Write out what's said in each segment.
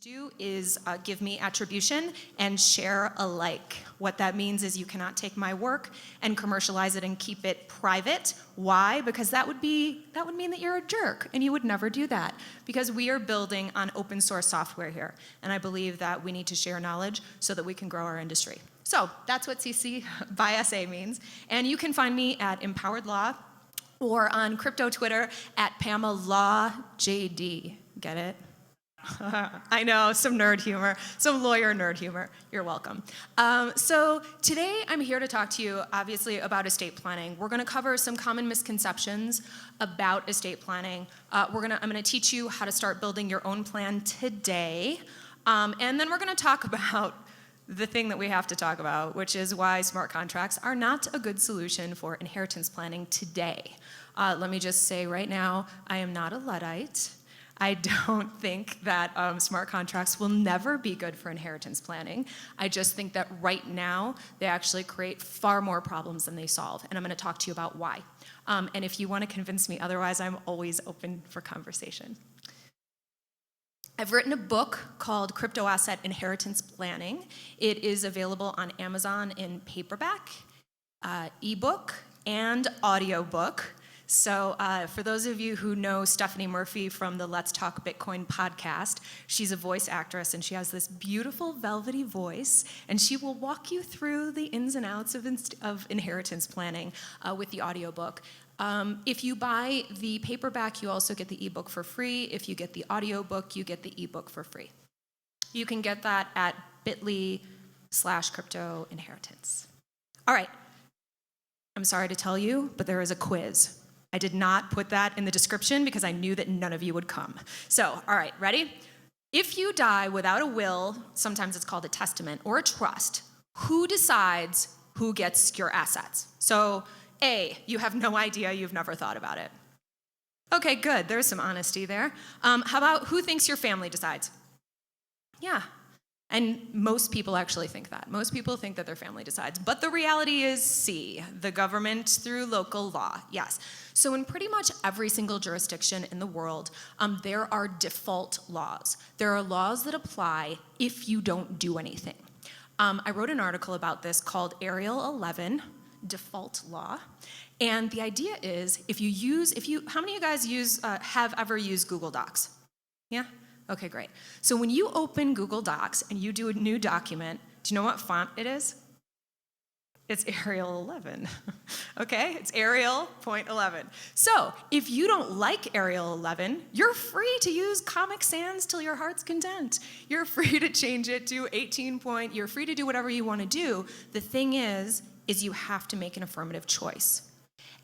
do is give me attribution and share alike. What that means is you cannot take my work and commercialize it and keep it private. Why? Because that would mean that you're a jerk, and you would never do that. Because we are building on open source software here, and I believe that we need to share knowledge so that we can grow our industry. So that's what CC by SA means, and you can find me at Empowered Law or on crypto Twitter at Pamela JD. Get it? I know, some nerd humor, some lawyer nerd humor. You're welcome. So today I'm here to talk to you, obviously, about estate planning. We're going to cover some common misconceptions about estate planning. I'm going to teach you how to start building your own plan today. And then we're going to talk about the thing that we have to talk about, which is why smart contracts are not a good solution for inheritance planning today. Let me just say right now, I am not a Luddite. I don't think that smart contracts will never be good for inheritance planning. I just think that right now, they actually create far more problems than they solve, and I'm going to talk to you about why. And if you want to convince me otherwise, I'm always open for conversation. I've written a book called Cryptoasset Inheritance Planning. It is available on Amazon in paperback, ebook, and audiobook. So for those of you who know Stephanie Murphy from the Let's Talk Bitcoin podcast, she's a voice actress, and she has this beautiful velvety voice, and she will walk you through the ins and outs of inheritance planning with the audiobook. If you buy the paperback, you also get the ebook for free. If you get the audiobook, you get the ebook for free. You can get that at bit.ly/cryptoinheritance. All right. I'm sorry to tell you, but there is a quiz. I did not put that in the description because I knew that none of you would come. So, all right, ready? If you die without a will, sometimes it's called a testament or a trust, who decides who gets your assets? So, A, you have no idea, you've never thought about it. Okay, good, there's some honesty there. How about who thinks your family decides? Yeah. And most people actually think that. Most people think that their family decides. But the reality is C, the government through local law, yes. So in pretty much every single jurisdiction in the world, there are default laws. There are laws that apply if you don't do anything. I wrote an article about this called Arial 11, Default Law. And the idea is, how many of you guys have ever used Google Docs? Yeah? Okay, great. So when you open Google Docs and you do a new document, do you know what font it is? It's Arial 11, okay? It's Arial point 11. So if you don't like Arial 11, you're free to use Comic Sans till your heart's content. You're free to change it to 18 point. You're free to do whatever you want to do. The thing is you have to make an affirmative choice.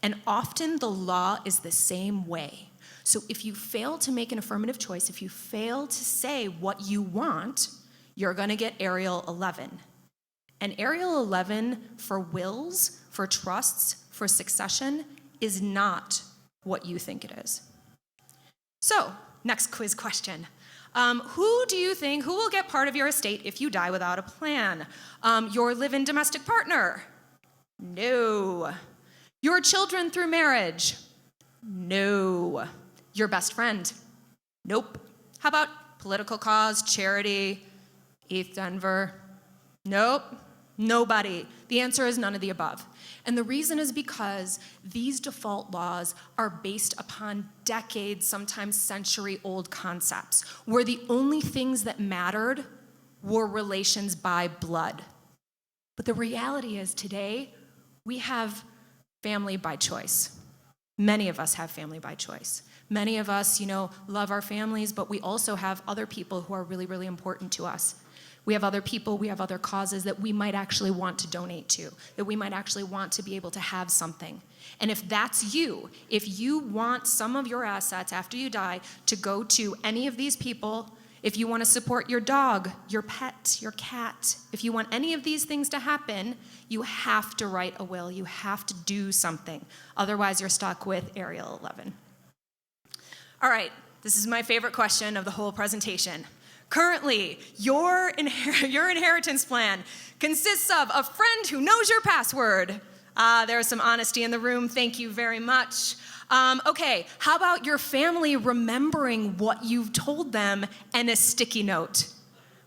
And often the law is the same way. So if you fail to make an affirmative choice, if you fail to say what you want, you're going to get Arial 11. And Arial 11 for wills, for trusts, for succession is not what you think it is. So, next quiz question. Who will get part of your estate if you die without a plan? Your live-in domestic partner? No. Your children through marriage? No. Your best friend? Nope. How about political cause, charity, ETH Denver? Nope. Nobody. The answer is none of the above. And the reason is because these default laws are based upon decades, sometimes century-old concepts, where the only things that mattered were relations by blood. But the reality is today, we have family by choice. Many of us have family by choice. Many of us, love our families, but we also have other people who are really, really important to us. We have other people, we have other causes that we might actually want to donate to, that we might actually want to be able to have something. And if that's you, if you want some of your assets after you die to go to any of these people, if you want to support your dog, your pet, your cat, if you want any of these things to happen, you have to write a will. You have to do something. Otherwise, you're stuck with Arial 11. All right, this is my favorite question of the whole presentation. Currently, your inheritance plan consists of a friend who knows your password, There's some honesty in the room. Thank you very much. Okay, how about your family remembering what you've told them and a sticky note?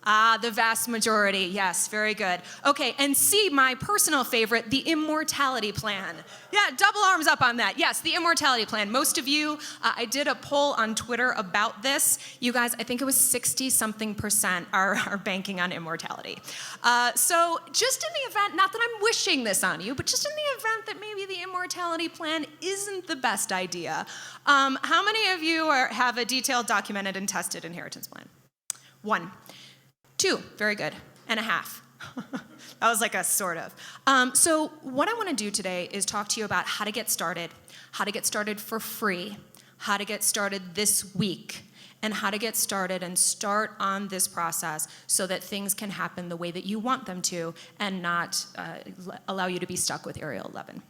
The vast majority, yes, very good. Okay, and C, my personal favorite, the immortality plan. Yeah, double arms up on that. Yes, the immortality plan. Most of you, I did a poll on Twitter about this. You guys, I think it was 60-something% are banking on immortality. So just in the event, not that I'm wishing this on you, but just in the event that maybe the immortality plan isn't the best idea, how many of you have a detailed, documented, and tested inheritance plan? 1. 2, very good, and a half. That was like a sort of. So what I want to do today is talk to you about how to get started for free, how to get started this week, and how to get started and start on this process so that things can happen the way that you want them to and not allow you to be stuck with Area 11.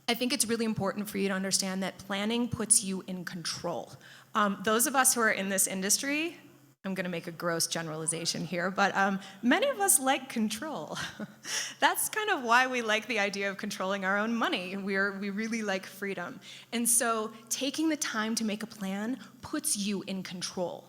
I think it's really important for you to understand that planning puts you in control. Those of us who are in this industry, I'm going to make a gross generalization here, but many of us like control. That's kind of why we like the idea of controlling our own money. We really like freedom. And so taking the time to make a plan puts you in control.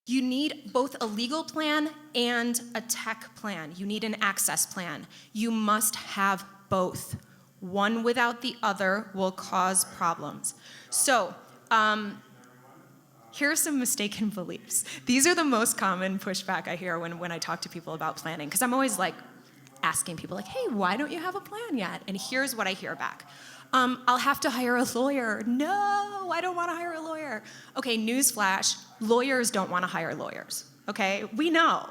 You need both a legal plan and a tech plan. You need an access plan. You must have both. One without the other will cause problems. So, here are some mistaken beliefs. These are the most common pushback I hear when I talk to people about planning, because I'm always like asking people like, hey, why don't you have a plan yet? And here's what I hear back. I'll have to hire a lawyer. No, I don't want to hire a lawyer. Okay, newsflash, lawyers don't want to hire lawyers. Okay, we know.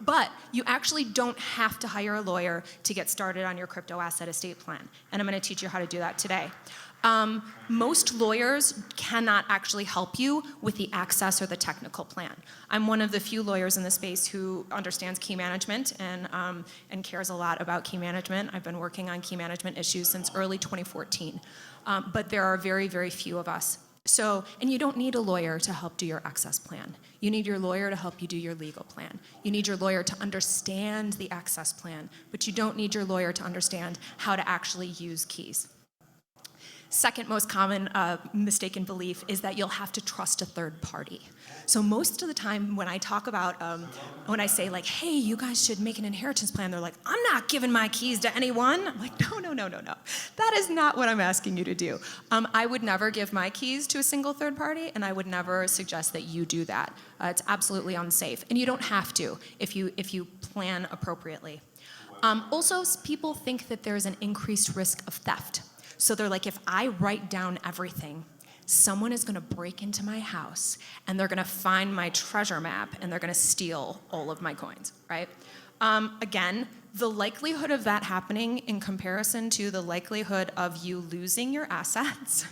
But you actually don't have to hire a lawyer to get started on your crypto asset estate plan. And I'm going to teach you how to do that today. Most lawyers cannot actually help you with the access or the technical plan. I'm one of the few lawyers in the space who understands key management and cares a lot about key management. I've been working on key management issues since early 2014. But there are very, very few of us. So, and you don't need a lawyer to help do your access plan. You need your lawyer to help you do your legal plan. You need your lawyer to understand the access plan, but you don't need your lawyer to understand how to actually use keys. Second most common mistaken belief is that you'll have to trust a third party. So most of the time when I talk about, when I say like, hey, you guys should make an inheritance plan, they're like, I'm not giving my keys to anyone. I'm like, no. That is not what I'm asking you to do. I would never give my keys to a single third party, and I would never suggest that you do that. It's absolutely unsafe, and you don't have to if you plan appropriately. Also, people think that there's an increased risk of theft. So they're like, if I write down everything, someone is going to break into my house and they're going to find my treasure map and they're going to steal all of my coins, right? Again, the likelihood of that happening in comparison to the likelihood of you losing your assets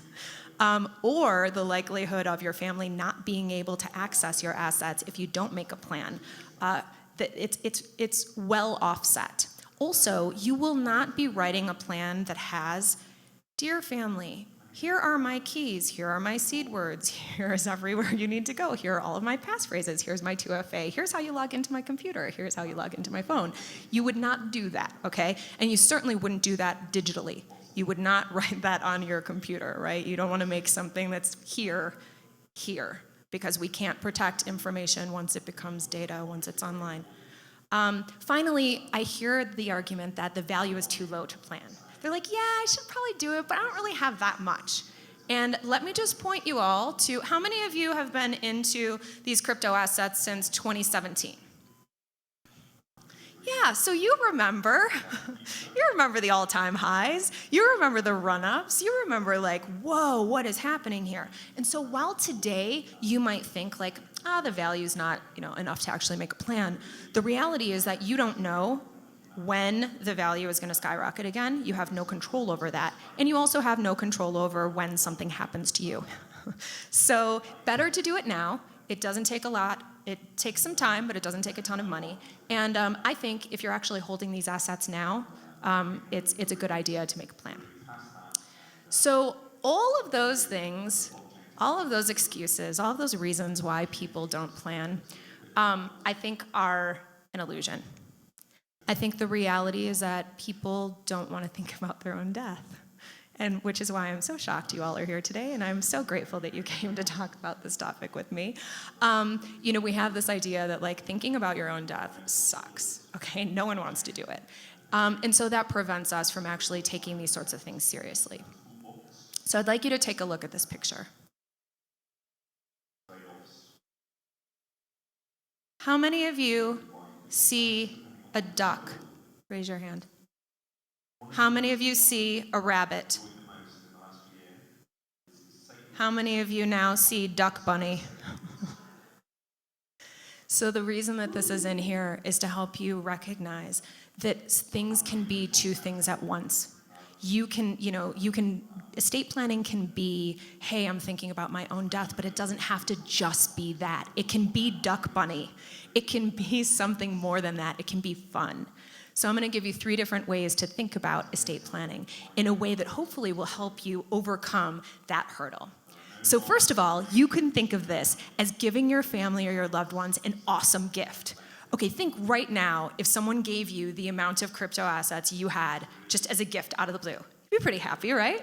or the likelihood of your family not being able to access your assets if you don't make a plan, it's well offset. Also, you will not be writing a plan that has, dear family, here are my keys, here are my seed words, here is everywhere you need to go, here are all of my passphrases, here's my 2FA, here's how you log into my computer, here's how you log into my phone. You would not do that, okay? And you certainly wouldn't do that digitally. You would not write that on your computer, right? You don't want to make something that's here, because we can't protect information once it becomes data, once it's online. Finally, I hear the argument that the value is too low to plan. They're like, yeah, I should probably do it, but I don't really have that much. And let me just point you all to, how many of you have been into these crypto assets since 2017? Yeah, so you remember the all-time highs, you remember the run-ups, you remember like, whoa, what is happening here? And so while today you might think like, the value's not enough to actually make a plan, the reality is that you don't know when the value is going to skyrocket again. You have no control over that. And you also have no control over when something happens to you. So better to do it now. It doesn't take a lot. It takes some time, but it doesn't take a ton of money. And I think if you're actually holding these assets now, it's a good idea to make a plan. So all of those things, all of those excuses, all of those reasons why people don't plan, I think are an illusion. I think the reality is that people don't want to think about their own death, and which is why I'm so shocked you all are here today, and I'm so grateful that you came to talk about this topic with me. We have this idea that like thinking about your own death sucks, okay? No one wants to do it. And so that prevents us from actually taking these sorts of things seriously. So I'd like you to take a look at this picture. How many of you see a duck? Raise your hand. How many of you see a rabbit? How many of you now see Duck Bunny? So the reason that this is in here is to help you recognize that things can be two things at once. Estate planning can be, hey, I'm thinking about my own death, but it doesn't have to just be that. It can be Duck Bunny. It can be something more than that. It can be fun. So I'm going to give you 3 different ways to think about estate planning in a way that hopefully will help you overcome that hurdle. So first of all, you can think of this as giving your family or your loved ones an awesome gift. Okay, think right now if someone gave you the amount of crypto assets you had just as a gift out of the blue. You'd be pretty happy, right?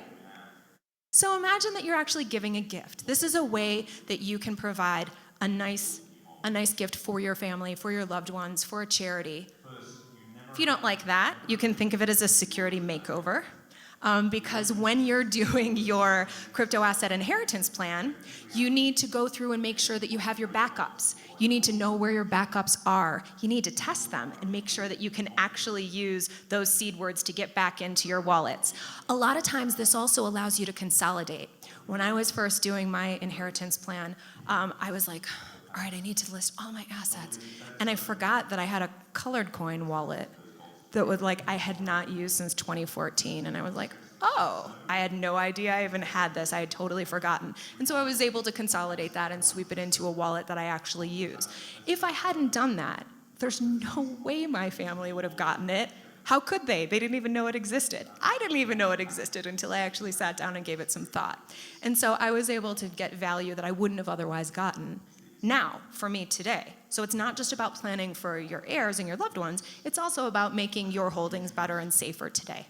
So imagine that you're actually giving a gift. This is a way that you can provide a nice gift for your family, for your loved ones, for a charity. If you don't like that, you can think of it as a security makeover. Because when you're doing your crypto asset inheritance plan, you need to go through and make sure that you have your backups. You need to know where your backups are. You need to test them and make sure that you can actually use those seed words to get back into your wallets. A lot of times this also allows you to consolidate. When I was first doing my inheritance plan, I was like, all right, I need to list all my assets. And I forgot that I had a colored coin wallet that I had not used since 2014. And I was like, oh, I had no idea I even had this. I had totally forgotten. And so I was able to consolidate that and sweep it into a wallet that I actually use. If I hadn't done that, there's no way my family would have gotten it. How could they? They didn't even know it existed. I didn't even know it existed until I actually sat down and gave it some thought. And so I was able to get value that I wouldn't have otherwise gotten now for me today. So it's not just about planning for your heirs and your loved ones, it's also about making your holdings better and safer today.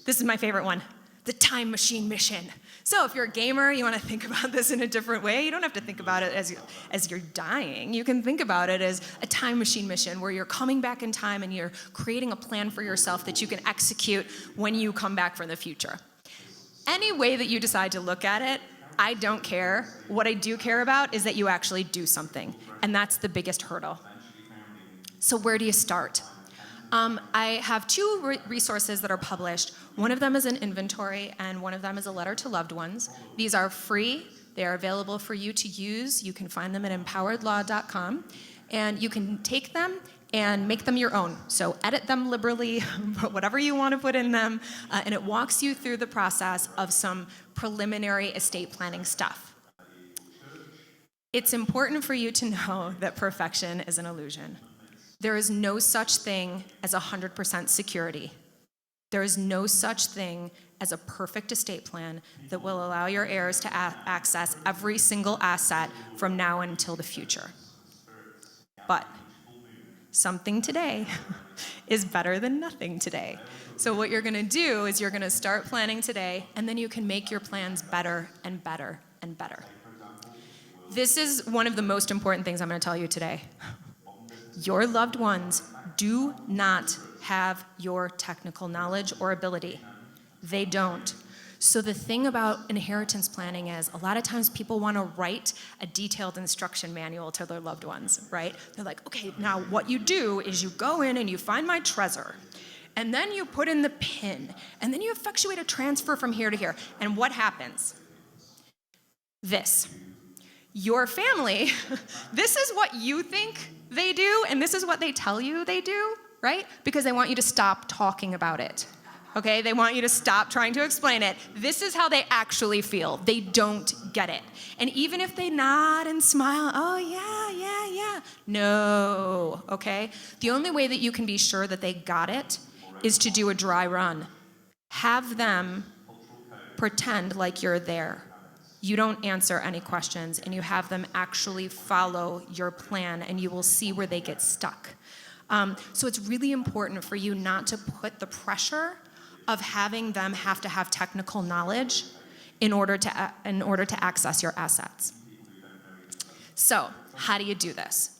This is my favorite one, the time machine mission. So if you're a gamer, you want to think about this in a different way. You don't have to think about it as you're dying. You can think about it as a time machine mission where you're coming back in time and you're creating a plan for yourself that you can execute when you come back from the future. Any way that you decide to look at it, I don't care. What I do care about is that you actually do something, and that's the biggest hurdle. So where do you start? I have 2 resources that are published. One of them is an inventory, and one of them is a letter to loved ones. These are free. They are available for you to use. You can find them at empoweredlaw.com, and you can take them and make them your own. So edit them liberally, put whatever you want to put in them, and it walks you through the process of some preliminary estate planning stuff. It's important for you to know that perfection is an illusion. There is no such thing as 100% security. There is no such thing as a perfect estate plan that will allow your heirs to access every single asset from now until the future. But something today is better than nothing today. So what you're going to do is you're going to start planning today, and then you can make your plans better and better and better. This is one of the most important things I'm going to tell you today. Your loved ones do not have your technical knowledge or ability. They don't. So the thing about inheritance planning is a lot of times people want to write a detailed instruction manual to their loved ones, right? They're like, okay, now what you do is you go in and you find my treasure, and then you put in the PIN, and then you effectuate a transfer from here to here. And what happens? This. Your family, this is what you think they do, and this is what they tell you they do, right? Because they want you to stop talking about it. Okay, they want you to stop trying to explain it. This is how they actually feel. They don't get it. And even if they nod and smile, oh yeah. No, okay? The only way that you can be sure that they got it is to do a dry run. Have them pretend like you're there. You don't answer any questions, and you have them actually follow your plan, and you will see where they get stuck. So it's really important for you not to put the pressure of having them have to have technical knowledge in order to access your assets. So how do you do this?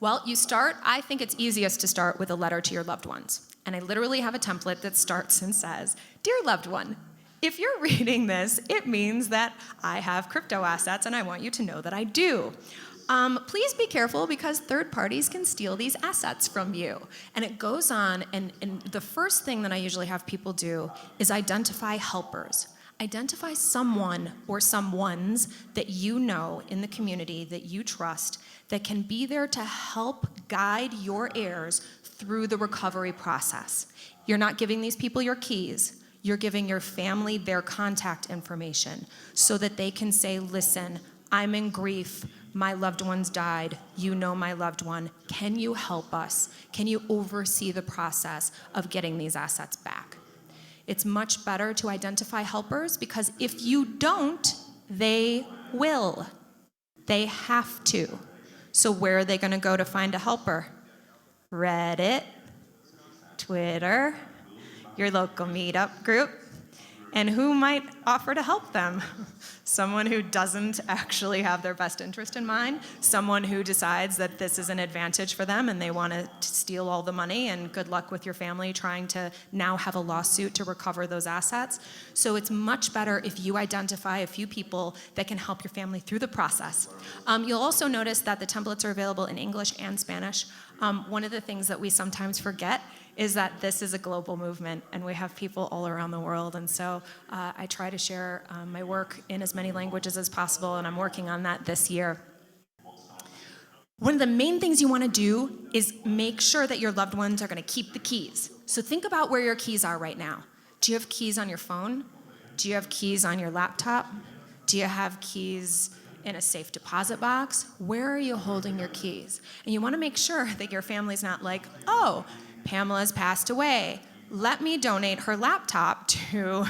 Well, I think it's easiest to start with a letter to your loved ones. And I literally have a template that starts and says, "Dear loved one, if you're reading this, it means that I have crypto assets and I want you to know that I do. Please be careful because third parties can steal these assets from you." And it goes on, and the first thing that I usually have people do is identify helpers. Identify someone or someones that you know in the community that you trust that can be there to help guide your heirs through the recovery process. You're not giving these people your keys. You're giving your family their contact information so that they can say, "Listen, I'm in grief. My loved one's died. You know my loved one. Can you help us? Can you oversee the process of getting these assets back?" It's much better to identify helpers because if you don't, they will. They have to. So where are they going to go to find a helper? Reddit, Twitter, your local meetup group. And who might offer to help them? Someone who doesn't actually have their best interest in mind, someone who decides that this is an advantage for them and they want to steal all the money, and good luck with your family trying to now have a lawsuit to recover those assets. So it's much better if you identify a few people that can help your family through the process. You'll also notice that the templates are available in English and Spanish. One of the things that we sometimes forget is that this is a global movement and we have people all around the world, and so I try to share my work in as many languages as possible, and I'm working on that this year. One of the main things you want to do is make sure that your loved ones are going to keep the keys. So think about where your keys are right now. Do you have keys on your phone? Do you have keys on your laptop? Do you have keys in a safe deposit box? Where are you holding your keys? And you want to make sure that your family's not like, "Oh, Pamela's passed away. Let me donate her laptop to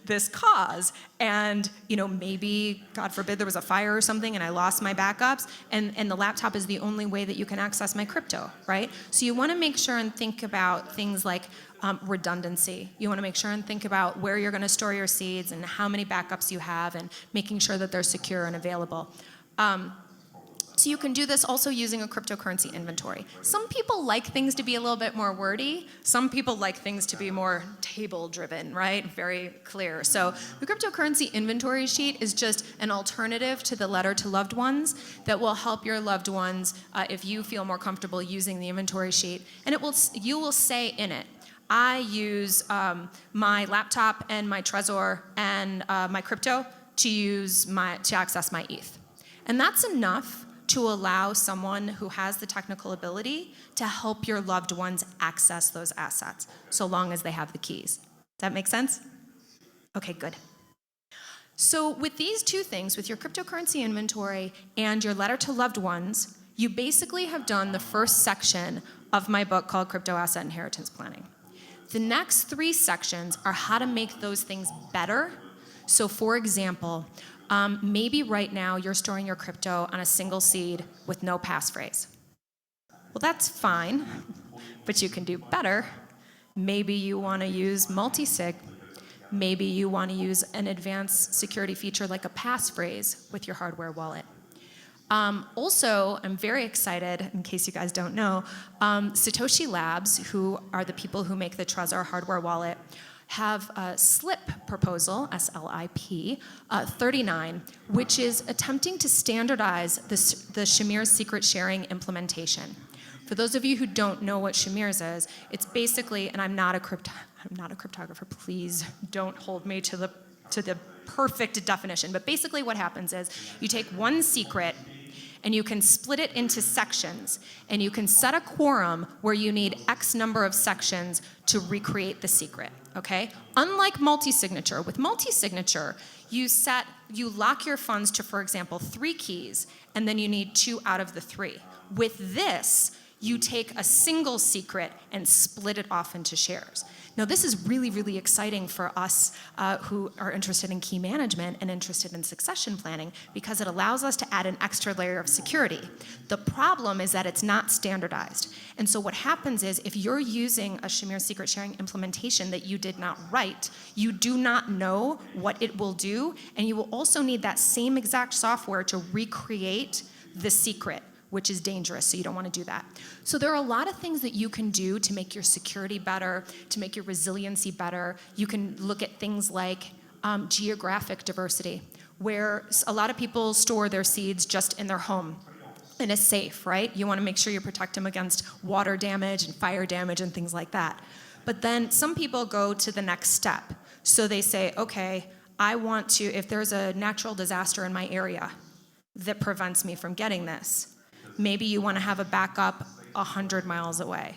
this cause. And, maybe, God forbid, there was a fire or something and I lost my backups, and the laptop is the only way that you can access my crypto," right? So you want to make sure and think about things like redundancy. You want to make sure and think about where you're going to store your seeds and how many backups you have and making sure that they're secure and available. So you can do this also using a cryptocurrency inventory. Some people like things to be a little bit more wordy. Some people like things to be more table-driven, right? Very clear. So the cryptocurrency inventory sheet is just an alternative to the letter to loved ones that will help your loved ones if you feel more comfortable using the inventory sheet. And you will say in it, "I use my laptop and my Trezor and my crypto to access my ETH." And that's enough to allow someone who has the technical ability to help your loved ones access those assets, so long as they have the keys. Does that make sense? Okay, good. So with these two things, with your cryptocurrency inventory and your letter to loved ones, you basically have done the first section of my book called Cryptoasset Inheritance Planning. The next 3 sections are how to make those things better. So for example, maybe right now you're storing your crypto on a single seed with no passphrase. Well, that's fine, but you can do better. Maybe you want to use multi-sig. Maybe you want to use an advanced security feature like a passphrase with your hardware wallet. Also, I'm very excited, in case you guys don't know, Satoshi Labs, who are the people who make the Trezor hardware wallet, have a SLIP proposal, SLIP, 39, which is attempting to standardize the Shamir's secret sharing implementation. For those of you who don't know what Shamir's is, it's basically, and I'm not a cryptographer, please don't hold me to the perfect definition, but basically what happens is you take one secret and you can split it into sections, and you can set a quorum where you need X number of sections to recreate the secret, okay? Unlike multi-signature, with multi-signature, you lock your funds to, for example, 3 keys, and then you need 2 out of the 3. With this, you take a single secret and split it off into shares. Now, this is really, really exciting for us who are interested in key management and interested in succession planning because it allows us to add an extra layer of security. The problem is that it's not standardized. And so what happens is if you're using a Shamir secret sharing implementation that you did not write, you do not know what it will do, and you will also need that same exact software to recreate the secret, which is dangerous, so you don't want to do that. So there are a lot of things that you can do to make your security better, to make your resiliency better. You can look at things like geographic diversity, where a lot of people store their seeds just in their home in a safe, right? You want to make sure you protect them against water damage and fire damage and things like that. But then some people go to the next step. So they say, okay, I want to, if there's a natural disaster in my area that prevents me from getting this, maybe you want to have a backup 100 miles away,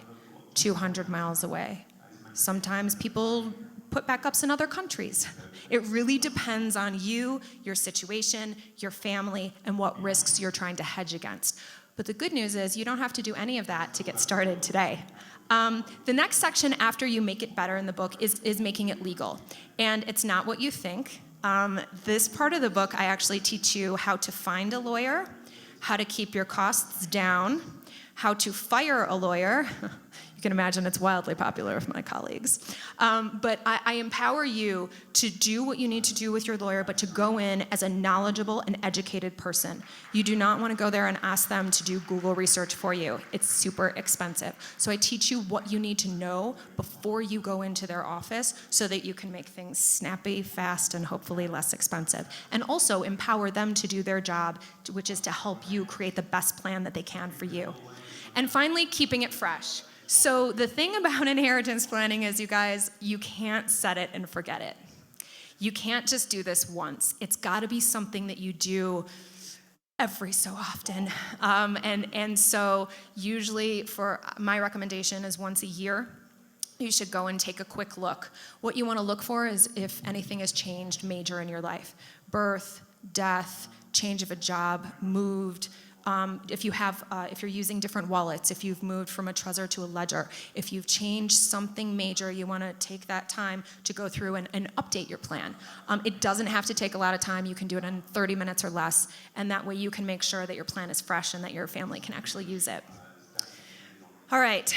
200 miles away. Sometimes people put backups in other countries. It really depends on you, your situation, your family, and what risks you're trying to hedge against. But the good news is you don't have to do any of that to get started today. The next section after you make it better in the book is making it legal. And it's not what you think. This part of the book, I actually teach you how to find a lawyer, how to keep your costs down, how to fire a lawyer. You can imagine it's wildly popular with my colleagues. But I empower you to do what you need to do with your lawyer, but to go in as a knowledgeable and educated person. You do not want to go there and ask them to do Google research for you. It's super expensive. So I teach you what you need to know before you go into their office so that you can make things snappy, fast, and hopefully less expensive. And also empower them to do their job, which is to help you create the best plan that they can for you. And finally, keeping it fresh. So the thing about inheritance planning is, you guys, you can't set it and forget it. You can't just do this once. It's got to be something that you do every so often. And so usually for my recommendation is once a year, you should go and take a quick look. What you want to look for is if anything has changed major in your life. Birth, death, change of a job, moved, if you're using different wallets, if you've moved from a Trezor to a Ledger, if you've changed something major, you want to take that time to go through and update your plan. It doesn't have to take a lot of time. You can do it in 30 minutes or less, and that way you can make sure that your plan is fresh and that your family can actually use it. All right,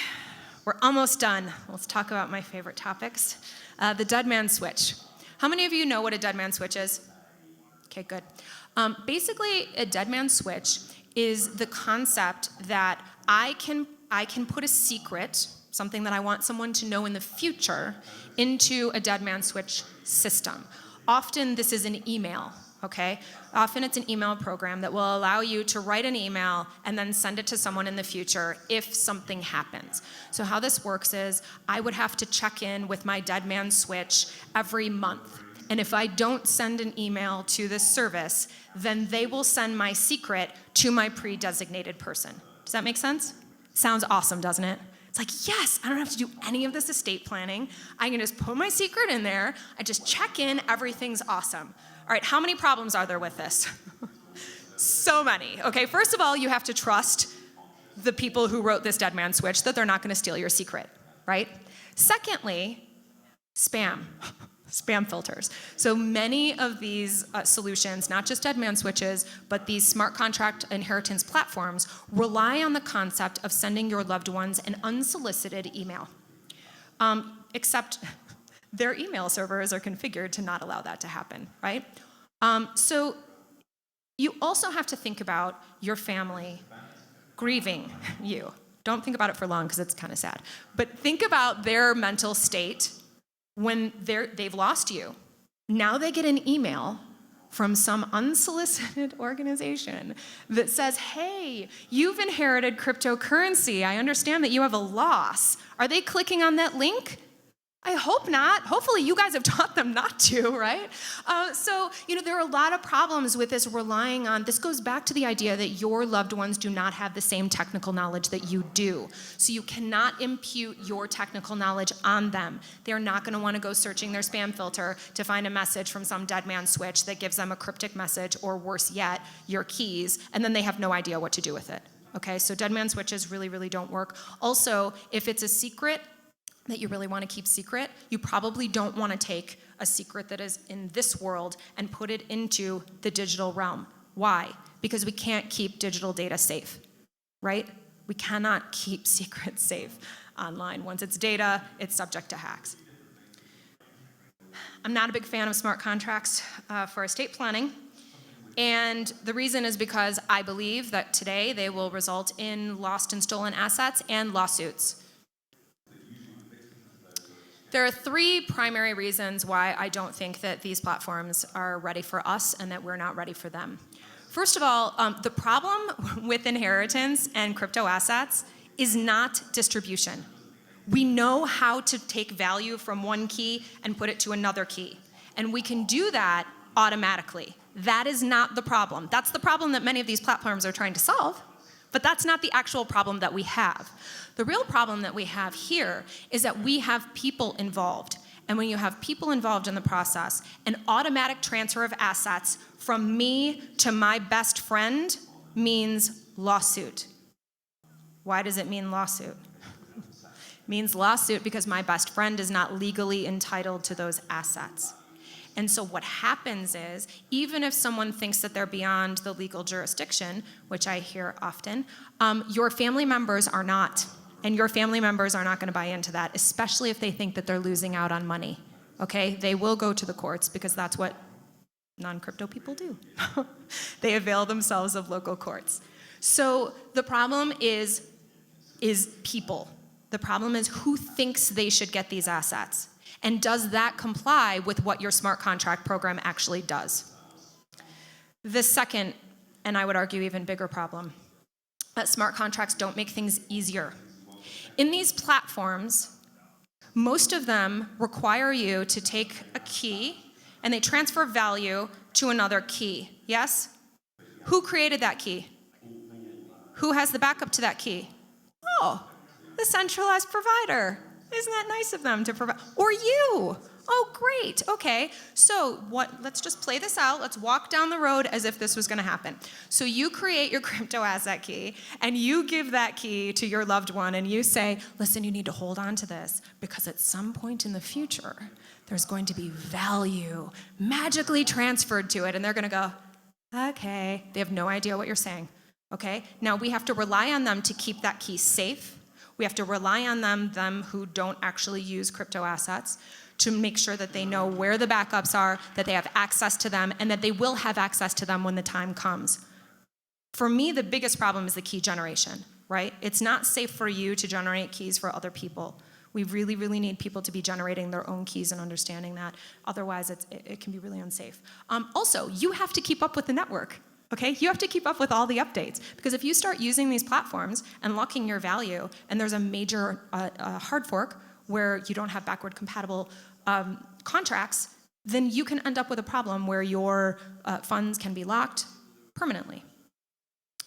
we're almost done. Let's talk about my favorite topics. The dead man switch. How many of you know what a dead man switch is? Okay, good. Basically, a dead man switch is the concept that I can put a secret, something that I want someone to know in the future, into a dead man switch system. Often this is an email, okay? Often it's an email program that will allow you to write an email and then send it to someone in the future if something happens. So how this works is I would have to check in with my dead man switch every month. And if I don't send an email to this service, then they will send my secret to my pre-designated person. Does that make sense? Sounds awesome, doesn't it? It's like, yes, I don't have to do any of this estate planning. I can just put my secret in there. I just check in, everything's awesome. All right, how many problems are there with this? So many. Okay, first of all, you have to trust the people who wrote this dead man switch that they're not gonna steal your secret, right? Secondly, spam. Spam filters. So many of these solutions, not just dead man switches, but these smart contract inheritance platforms rely on the concept of sending your loved ones an unsolicited email. Except their email servers are configured to not allow that to happen, right? So you also have to think about your family grieving you. Don't think about it for long because it's kind of sad. But think about their mental state when they've lost you. Now they get an email from some unsolicited organization that says, hey, you've inherited cryptocurrency. I understand that you have a loss. Are they clicking on that link? I hope not. Hopefully you guys have taught them not to, right? So, there are a lot of problems with this relying on, this goes back to the idea that your loved ones do not have the same technical knowledge that you do. So you cannot impute your technical knowledge on them. They're not gonna wanna go searching their spam filter to find a message from some dead man switch that gives them a cryptic message, or worse yet, your keys, and then they have no idea what to do with it. Okay, so dead man switches really, really don't work. Also, if it's a secret, that you really want to keep secret, you probably don't want to take a secret that is in this world and put it into the digital realm. Why? Because we can't keep digital data safe, right? We cannot keep secrets safe online. Once it's data, it's subject to hacks. I'm not a big fan of smart contracts for estate planning. And the reason is because I believe that today they will result in lost and stolen assets and lawsuits. There are three primary reasons why I don't think that these platforms are ready for us and that we're not ready for them. First of all, the problem with inheritance and crypto assets is not distribution. We know how to take value from one key and put it to another key. And we can do that automatically. That is not the problem. That's the problem that many of these platforms are trying to solve, but that's not the actual problem that we have. The real problem that we have here is that we have people involved. And when you have people involved in the process, an automatic transfer of assets from me to my best friend means lawsuit. Why does it mean lawsuit? It means lawsuit because my best friend is not legally entitled to those assets. And so what happens is, even if someone thinks that they're beyond the legal jurisdiction, which I hear often, your family members are not. And your family members are not going to buy into that, especially if they think that they're losing out on money. Okay? They will go to the courts because that's what non-crypto people do. They avail themselves of local courts. So the problem is people. The problem is who thinks they should get these assets. And does that comply with what your smart contract program actually does? The second, and I would argue even bigger problem, that smart contracts don't make things easier. In these platforms, most of them require you to take a key and they transfer value to another key. Yes? Who created that key? Who has the backup to that key? Oh, the centralized provider. Isn't that nice of them to provide? Or you. Oh, great. Okay. So let's just play this out. Let's walk down the road as if this was going to happen. So you create your crypto asset key, and you give that key to your loved one, and you say, listen, you need to hold on to this, because at some point in the future, there's going to be value magically transferred to it. And they're going to go, okay. They have no idea what you're saying. Okay? Now, we have to rely on them to keep that key safe. We have to rely on them who don't actually use crypto assets, to make sure that they know where the backups are, that they have access to them, and that they will have access to them when the time comes. For me, the biggest problem is the key generation, right? It's not safe for you to generate keys for other people. We really, really need people to be generating their own keys and understanding that. Otherwise, it can be really unsafe. Also, you have to keep up with the network. Okay, you have to keep up with all the updates, because if you start using these platforms and locking your value, and there's a major hard fork where you don't have backward compatible contracts, then you can end up with a problem where your funds can be locked permanently.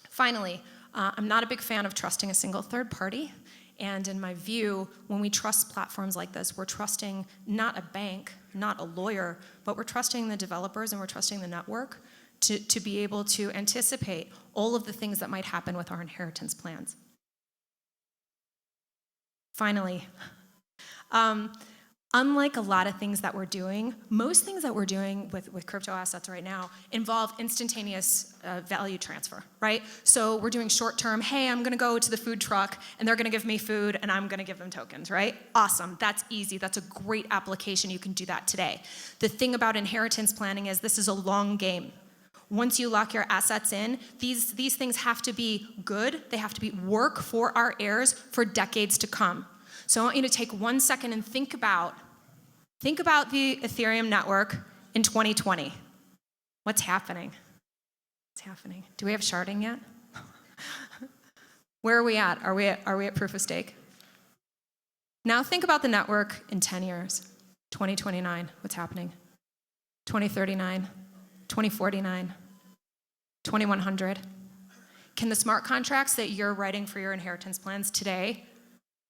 Finally, I'm not a big fan of trusting a single third party. And in my view, when we trust platforms like this, we're trusting not a bank, not a lawyer, but we're trusting the developers and we're trusting the network to be able to anticipate all of the things that might happen with our inheritance plans. Finally, unlike a lot of things that we're doing, most things that we're doing with crypto assets right now involve instantaneous value transfer, right? So we're doing short-term, hey, I'm gonna go to the food truck and they're gonna give me food and I'm gonna give them tokens, right? Awesome, that's easy, that's a great application, you can do that today. The thing about inheritance planning is this is a long game. Once you lock your assets in, these things have to be good, they have to be work for our heirs for decades to come. So I want you to take 1 second and think about the Ethereum network in 2020. What's happening? What's happening? Do we have sharding yet? Where are we at? Are we at proof of stake? Now think about the network in 10 years. 2029, what's happening? 2039, 2049, 2100. Can the smart contracts that you're writing for your inheritance plans today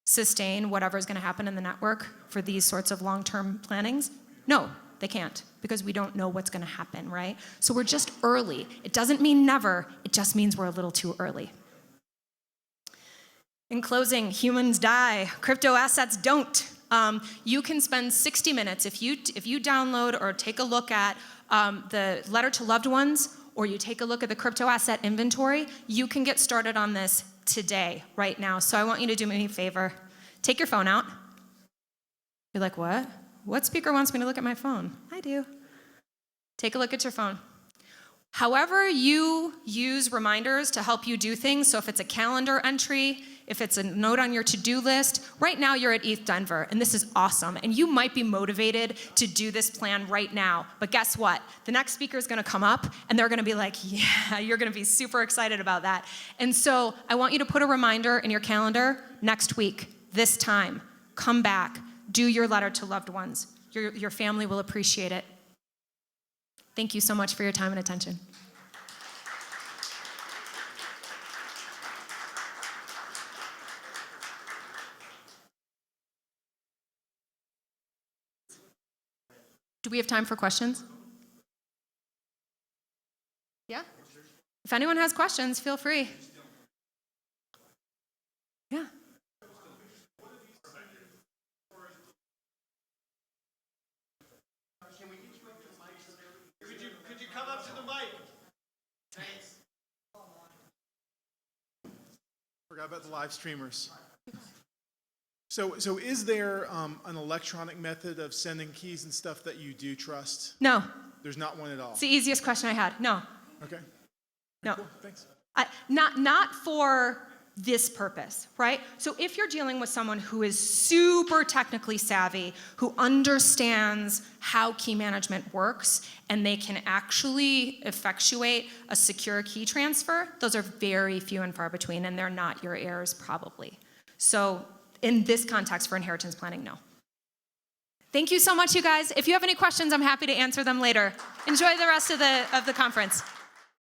sustain whatever is going to happen in the network for these sorts of long-term plannings? No, they can't, because we don't know what's going to happen, right? So we're just early. It doesn't mean never, it just means we're a little too early. In closing, humans die, crypto assets don't. You can spend 60 minutes if you download or take a look at the letter to loved ones, or you take a look at the Cryptoasset inventory. You can get started on this today, right now. So I want you to do me a favor. Take your phone out. You're like, what? What speaker wants me to look at my phone? I do. Take a look at your phone. However you use reminders to help you do things, so if it's a calendar entry, if it's a note on your to-do list, right now you're at ETH Denver, and this is awesome, and you might be motivated to do this plan right now, but guess what? The next speaker is gonna come up, and they're gonna be like, yeah, you're gonna be super excited about that. And so I want you to put a reminder in your calendar next week, this time. Come back, do your letter to loved ones. Your family will appreciate it. Thank you so much for your time and attention. Do we have time for questions? Yeah? If anyone has questions, feel free. Yeah. Could you come up to the mic? Thanks. Forgot about the live streamers. So is there an electronic method of sending keys and stuff that you do trust? No. There's not one at all? It's the easiest question I had. No. Okay. No. Cool. Thanks. Not for this purpose, right? So if you're dealing with someone who is super technically savvy, who understands how key management works, and they can actually effectuate a secure key transfer, those are very few and far between, and they're not your heirs probably. So in this context for inheritance planning, no. Thank you so much, you guys. If you have any questions, I'm happy to answer them later. Enjoy the rest of the conference.